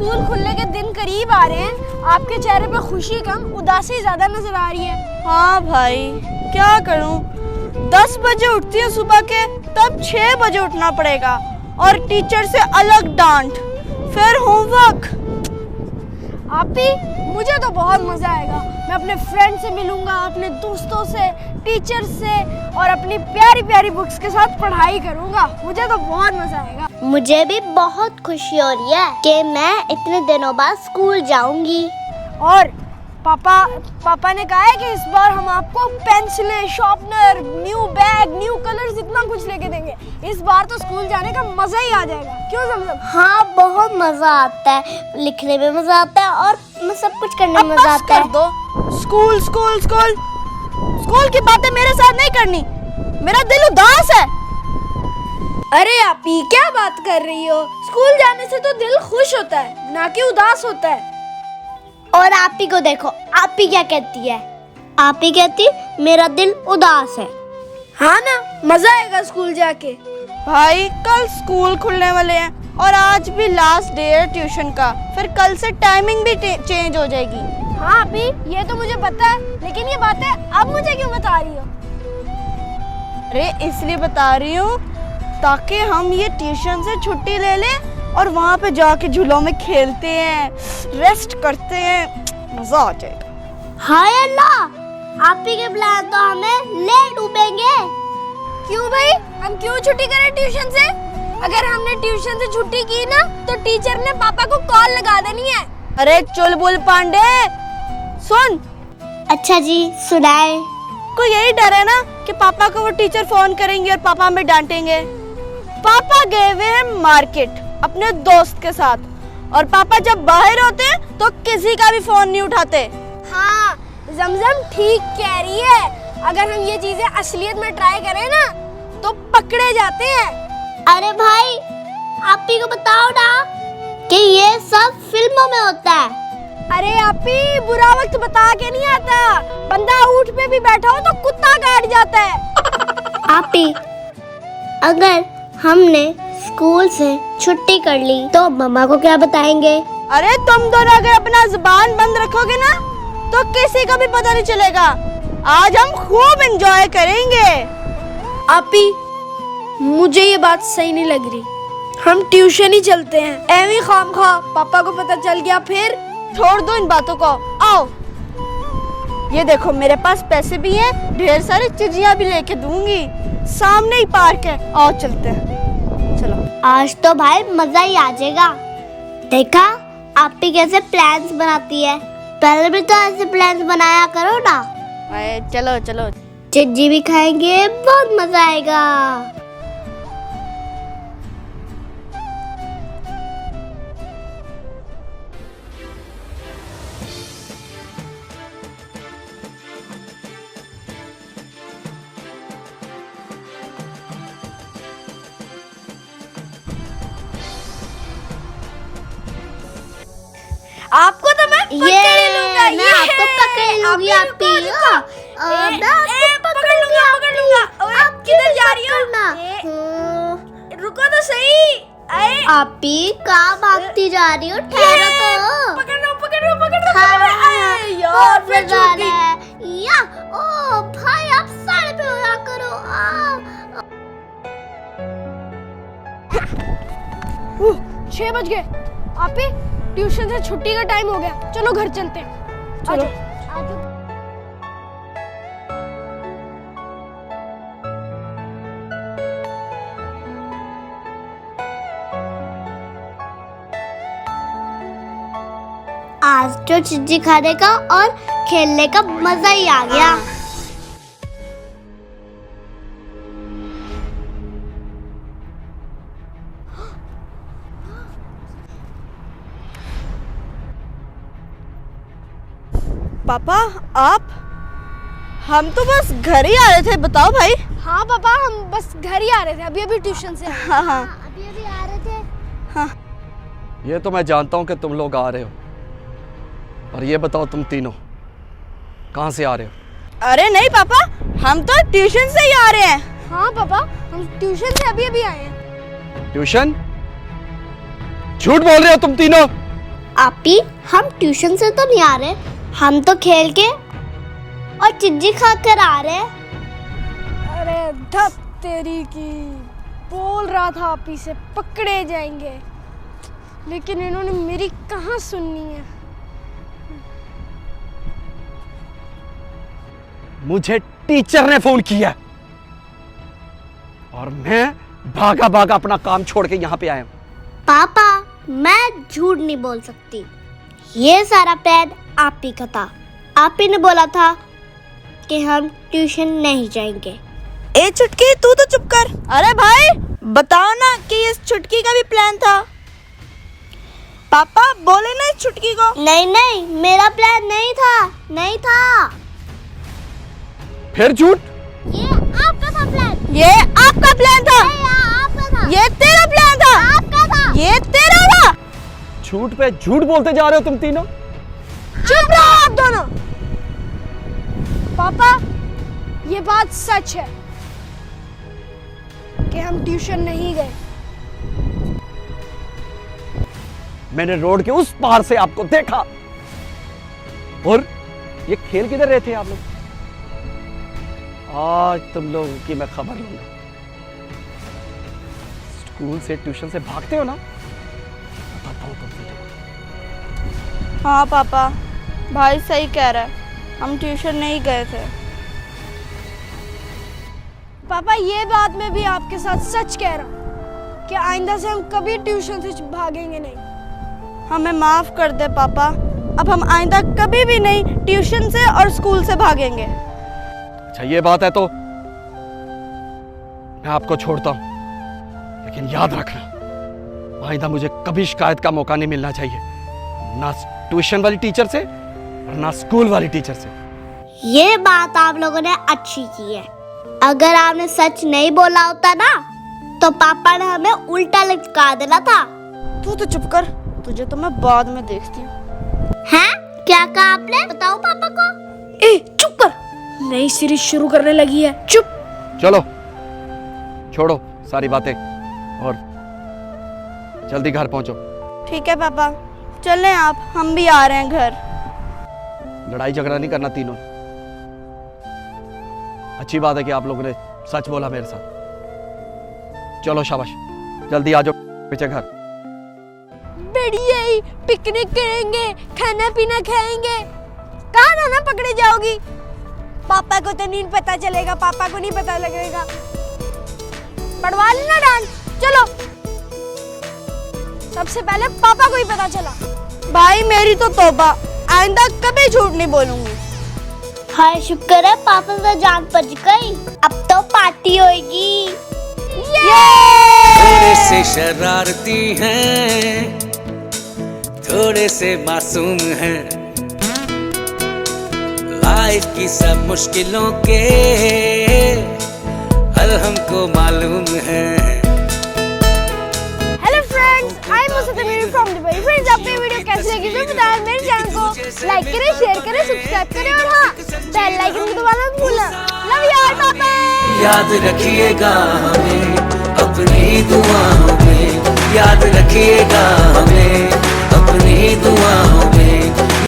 School खुलने के दिन करीब आ रहे हैं, आपके चेहरे पे खुशी कम उदासी ज्यादा नजर आ रही है। हाँ भाई, क्या करूं, 10 बजे उठती है सुबह के, तब 6 बजे उठना पड़ेगा और टीचर से अलग डांट, फिर होमवर्क। आप भी, मुझे तो बहुत मजा आएगा। मैं अपने फ्रेंड से मिलूंगा, अपने दोस्तों से, टीचर से और अपनी प्यारी प्यारी बुक्स के साथ पढ़ाई करूंगा। मुझे तो बहुत मजा आएगा। मुझे भी बहुत खुशी हो रही है कि मैं इतने दिनों बाद स्कूल जाऊंगी। और पापा ने कहा है कि इस बार हम आपको पेंसिलें, sharpener, new bag, new colours, इतना कुछ लेके देंगे। इस बार तो स्कूल जाने का मजा ही आ जाएगा। क्यों ज़मज़म? हाँ, बहुत मजा आता है, लिखने में मजा आता है और सब कुछ करने में मजा आता है। दो स्कूल स्कूल स्कूल स्कूल की बातें मेरे साथ नहीं करनी, मेरा दिल उदास है। अरे आप ही क्या बात कर रही हो? स्कूल जाने से तो दिल खुश होता है, ना कि उदास होता है। और आप ही को देखो, आप ही क्या कहती है? आप ही कहती मेरा दिल उदास है। हाँ ना, मजा आएगा स्कूल जाके। भाई कल स्कूल खुलने वाले हैं और आज भी लास्ट डे है ट्यूशन का, फिर कल से टाइमिंग भी चेंज हो जाएगी। हाँ अभी ये तो मुझे पता है, लेकिन ये बातें अब मुझे क्यों बता रही हो? अरे इसलिए बता रही हूँ ताकि हम ये ट्यूशन से छुट्टी ले लें और वहाँ पे जाके झूलों में खेलते हैं, रेस्ट करते हैं, मजा आ जाएगा। हाय अल्लाह, आप ही के प्लान तो हमें ले डूबेंगे। क्यों भाई, हम क्यों छुट्टी करें ट्यूशन से? अगर हमने ट्यूशन से छुट्टी की ना तो टीचर ने पापा को कॉल लगा देनी है। अरे चुलबुल पांडे सुन। अच्छा जी, सुनाए। को यही डर है ना कि पापा को वो टीचर फोन करेंगे और पापा हमें डांटेंगे। पापा गए हुए हैं मार्केट अपने दोस्त के साथ, और पापा जब बाहर होते हैं तो किसी का भी फोन नहीं उठाते। हाँ ज़मज़म ठीक कह रही है, अगर हम ये चीजें असलियत में ट्राई करें ना तो पकड़े जाते हैं। अरे भाई, आप ही को बताओ ना कि ये सब फिल्मों में होता है। अरे आपी, बुरा वक्त बता के नहीं आता, बंदा ऊंट पे भी बैठा हो तो कुत्ता काट जाता है। आप ही, अगर हमने स्कूल से छुट्टी कर ली तो मम्मा को क्या बताएंगे? अरे तुम दोनों अगर अपना जुबान बंद रखोगे ना तो किसी को भी पता नहीं चलेगा। आज हम खूब एंजॉय करेंगे। आपी, मुझे ये बात सही नहीं लग रही। हम ट्यूशन ही चलते हैं, एवी खामखा पापा को पता चल गया फिर। छोड़ दो इन बातों को, आओ। ये देखो मेरे पास पैसे भी हैं, ढेर सारी चीजियां भी लेके दूंगी, सामने ही पार्क है, आओ चलते हैं। चलो। आज तो भाई मजा ही आ जाएगा। देखा आप ही कैसे प्लान्स बनाती है, पहले भी तो ऐसे प्लान्स बनाया करो ना। चलो चलो। चिज्जी भी खाएंगे, बहुत मजा आएगा। आपको तो मैं पकड़ ही लूंगा। मैं आपको पकड़ लूंगी। आप ही पकड़ लूंगा। आप किधर जा रही हो? रुको तो सही। आप ही कहाँ भागती जा रही हो? ठहरो तो। पकड़ लो। यार फिर छूट गई। या ओ भाई, आप साड़े पे होया करो। 6 बज गए। आप ही, ट्यूशन से छुट्टी का टाइम हो गया, चलो घर चलते हैं। चलो। आज तो चिज्जी खाने का और खेलने का मजा ही आ गया। पापा आप, हम तो बस घर ही आ रहे थे, बताओ भाई। हाँ पापा, हम बस घर ही आ रहे थे, अभी ट्यूशन से आए। हाँ हाँ अभी आ रहे थे। हाँ। ये तो मैं जानता हूँ कि तुम लोग आ रहे हो, और ये बताओ तुम तीनों कहाँ से आ रहे हो? अरे नहीं पापा, हम तो ट्यूशन से ही आ रहे हैं। हाँ पापा, हम ट्यूशन से अभी आए हैं। ट्यूशन? झूठ बोल रहे हो तुम तीनों। आपी हम ट्यूशन से तो नहीं आ रहे, हम तो खेल के और चिज्जी खा कर आ रहे हैं। अरे धप तेरी की, बोल रहा था आपी से पकड़े जाएंगे, लेकिन इन्होंने मेरी कहाँ सुननी है। मुझे टीचर ने फोन किया और मैं भागा भागा अपना काम छोड़ के यहाँ पे आया हूँ। पापा मैं झूठ नहीं बोल सकती, ये सारा प्लान आप ही का था। आप ही ने बोला था कि हम ट्यूशन नहीं जाएंगे। ए चुटकी, तू तो चुप कर। अरे भाई बताओ ना कि इस चुटकी का भी प्लान था। पापा बोले ना इस चुटकी को। नहीं नहीं, मेरा प्लान नहीं था, नहीं था। फिर झूठ? ये आपका था प्लान। ये आपका प्लान था। आपका था। ये तेरा प्लान था। आपका था। ये तेरा था। झूठ पे झूठ बोलते जा रहे हो तुम तीनों। चुप रहो आप दोनों। पापा ये बात सच है कि हम ट्यूशन नहीं गए। मैंने रोड के उस पार से आपको देखा। और ये खेल किधर रहे थे आप लोग? आज तुम लोगों की मैं खबर लूंगा। स्कूल से ट्यूशन से भागते हो ना, बताता हूं तुम। हाँ पापा, भाई सही कह रहा है, हम ट्यूशन नहीं गए थे। पापा ये बात मैं भी आपके साथ सच कह रहा हूँ कि आइंदा से हम कभी ट्यूशन से भागेंगे नहीं। हमें माफ कर दे पापा, अब हम आइंदा कभी भी नहीं ट्यूशन से और स्कूल से भागेंगे। अच्छा ये बात है तो मैं आपको छोड़ता हूं, लेकिन याद रखना आइंदा मुझे कभी शिकायत का मौका नहीं मिलना चाहिए, ना ट्यूशन वाली टीचर से और ना स्कूल वाली टीचर से। ये बात आप लोगों ने अच्छी की है। अगर आपने सच नहीं बोला होता ना तो पापा ने हमें उल्टा लटका देना था। तू तो चुप कर, तुझे तो मैं बाद में देखती हूँ। हैं? क्या कहा आपने? बताओ पापा को। ए चुप कर, नई सीरीज शुरू करने लगी है। चुप। चलो छोड़ो सारी बातें और जल्दी घर पहुंचो। ठीक है पापा, चलें आप, हम भी आ रहे हैं घर। लड़ाई झगड़ा नहीं करना तीनों। अच्छी बात है कि आप लोगों ने सच बोला मेरे साथ। चलो शाबाश, जल्दी आ जाओ पीछे घर। बढ़िया ही पिकनिक करेंगे, खाना पीना खाएंगे। कहाँ ना पकड़े जाओगी? पापा को तो नहीं पता चलेगा, पापा को नहीं पता लगेगा। पढ़वा लेना डांस। चलो, सबसे पहले पापा को ही पता चला। भाई मेरी तो तौबा, आइंदा कभी झूठ नहीं बोलूंगी। हाय शुक्र है पापा से जान बच गई, अब तो पार्टी होगी। थोड़े से शरारती हैं, थोड़े से मासूम हैं, लाइफ की सब मुश्किलों के हल हमको मालूम है। Hello friends, I am Mustamir from Dubai. Friends आपको ये वीडियो कैसी लगी तो बताएं। मेरे चैनल को लाइक करें, शेयर करें, सब्सक्राइब करें और हाँ बेल आइकन को दबाना मत भूलना। लव यू ऑल, पापा। याद रखिएगा हमें अपनी दुआओं में, याद रखिएगा हमें अपनी दुआओं